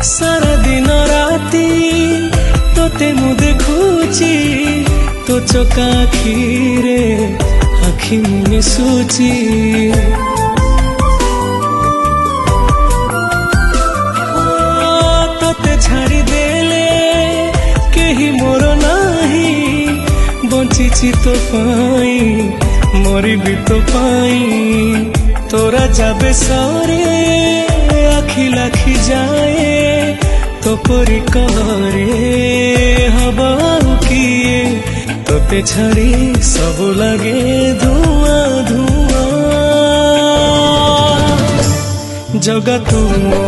सारा दिन राती तोते मु देखुची तो चका आखिरे आखि मु मिशुची तोते छाड़ी देले केही मोर नाही बंचिची तो पाई मरी भी तो पाई तोरा जाबे सरे आखि लाखी जाए तो परी करे हवा किए तोते छाड़ी सब लगे धुआं धुआं जगा तू मो